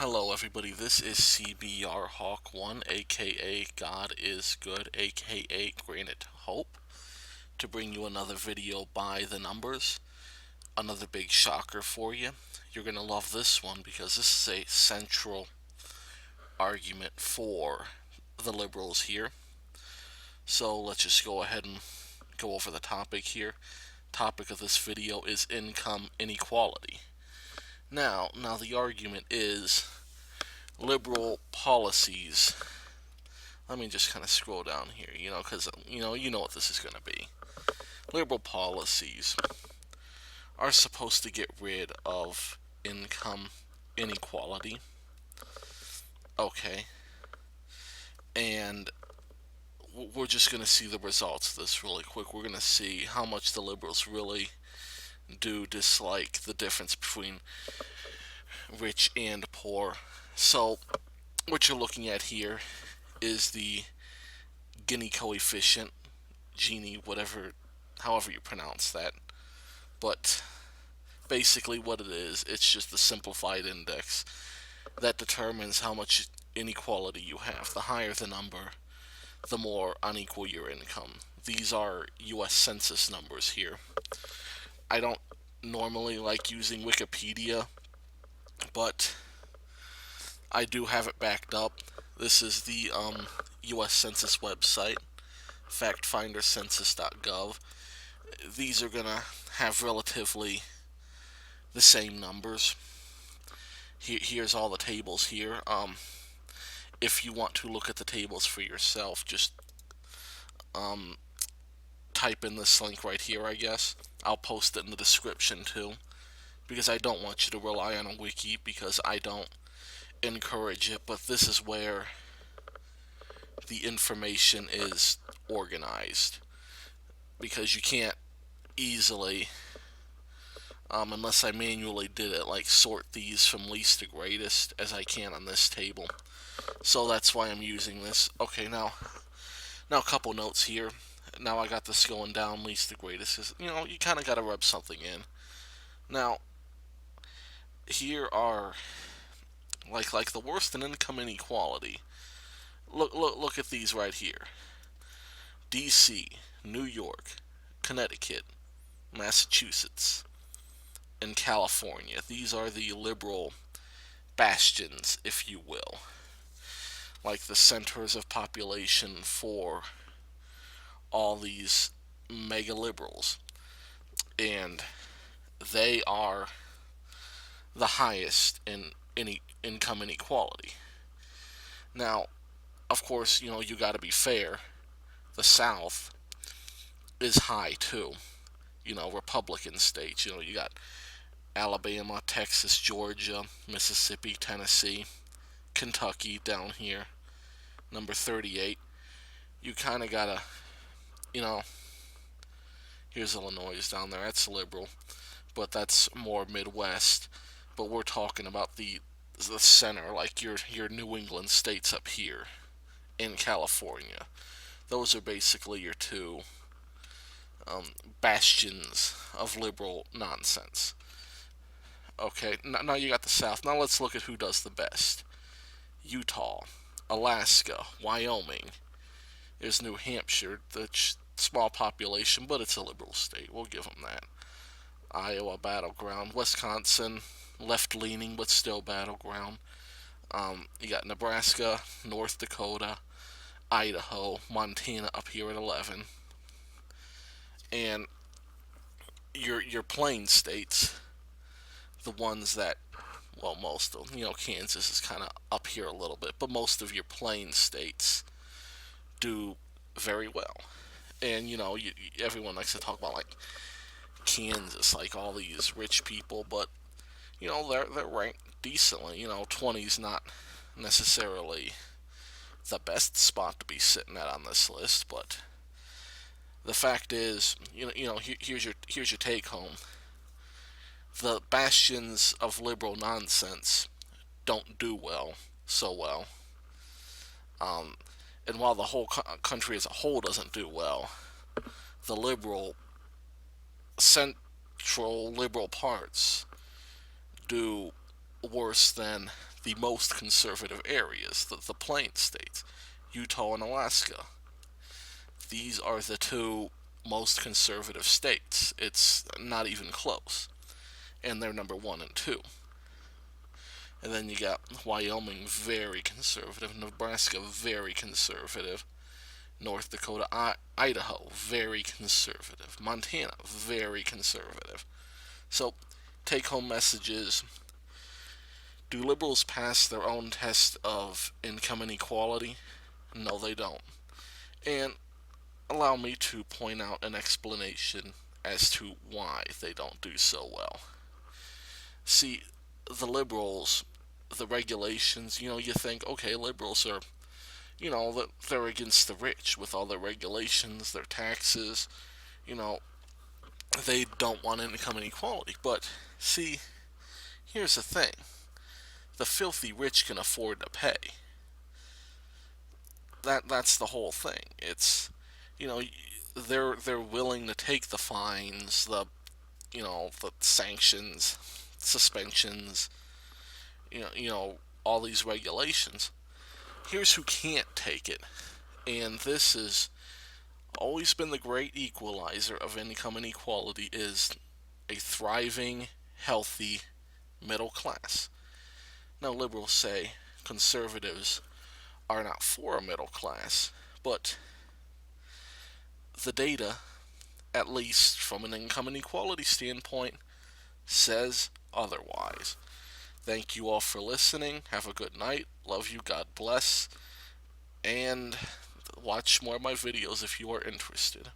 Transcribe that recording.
Hello everybody, this is CBR Hawk 1, aka God is Good, aka Granite Hope, to bring you another video by the numbers. Another big shocker for you. You're going to love this one because this is a central argument for the liberals here. So let's just go ahead and go over the topic here. Topic of this video is income inequality. Now the argument is liberal policies. Let me just kind of scroll down here, because you know what this is going to be. Liberal policies are supposed to get rid of income inequality. Okay. And we're just going to see the results of this really quick. We're going to see how much the liberals really do dislike the difference between rich and poor. So, what you're looking at here is the Gini coefficient, Gini, whatever, however you pronounce that. But basically, what it is, it's just a simplified index that determines how much inequality you have. The higher the number, the more unequal your income. These are US Census numbers here. I don't normally like using Wikipedia, but I do have it backed up. This is the US Census website, factfindercensus.gov. These are gonna have relatively the same numbers. Here's all the tables here. If you want to look at the tables for yourself, just um, type in this link right here, I guess. I'll post it in the description too, because I don't want you to rely on a wiki, because I don't encourage it, but this is where the information is organized, because you can't easily, unless I manually did it, like sort these from least to greatest as I can on this table. So that's why I'm using this. Okay, now a couple notes here. Now I got this going down least to greatest, because you kind of got to rub something in. Now here are like the worst in income inequality. Look at these right here. D.C., New York, Connecticut, Massachusetts, and California. These are the liberal bastions, if you will, like the centers of population for all these mega liberals. And they are the highest in any income inequality. Now, of course, you got to be fair. The South is high too. Republican states. You got Alabama, Texas, Georgia, Mississippi, Tennessee, Kentucky down here, number 38. You kind of gotta, you know, here's Illinois down there. That's liberal, but that's more Midwest. But we're talking about the center, like your New England states up here in California. Those are basically your two um, bastions of liberal nonsense. Okay, now you got the South. Now let's look at who does the best. Utah, Alaska, Wyoming. There's New Hampshire, the small population, but it's a liberal state. We'll give them that. Iowa, battleground. Wisconsin, left-leaning, but still battleground. You got Nebraska, North Dakota, Idaho, Montana up here at 11. And your plain states, the ones that, well, most of them, Kansas is kind of up here a little bit, but most of your plain states do very well. And, everyone likes to talk about, like, Kansas, like all these rich people, but, they're ranked decently. 20's not necessarily the best spot to be sitting at on this list, but the fact is, here's your take home. The bastions of liberal nonsense don't do so well. Um, and while the whole country as a whole doesn't do well, the central liberal parts do worse than the most conservative areas, the plain states, Utah and Alaska. These are the two most conservative states. It's not even close. And they're number one and two. And then you got Wyoming, very conservative. Nebraska, very conservative. North Dakota, Idaho, very conservative. Montana, very conservative. So, take home messages: do liberals pass their own test of income inequality? No, they don't. And allow me to point out an explanation as to why they don't do so well. See, the liberals, the regulations, you think, okay, liberals are, they're against the rich with all their regulations, their taxes, you know, they don't want income inequality. But see, here's the thing: the filthy rich can afford to pay. That's the whole thing. It's, you know, they're willing to take the fines, the sanctions, suspensions, all these regulations. Here's who can't take it, and this has always been the great equalizer of income inequality: is a thriving, healthy middle class. Now, liberals say conservatives are not for a middle class, but the data, at least from an income inequality standpoint, says otherwise. Thank you all for listening. Have a good night. Love you. God bless. And watch more of my videos if you are interested.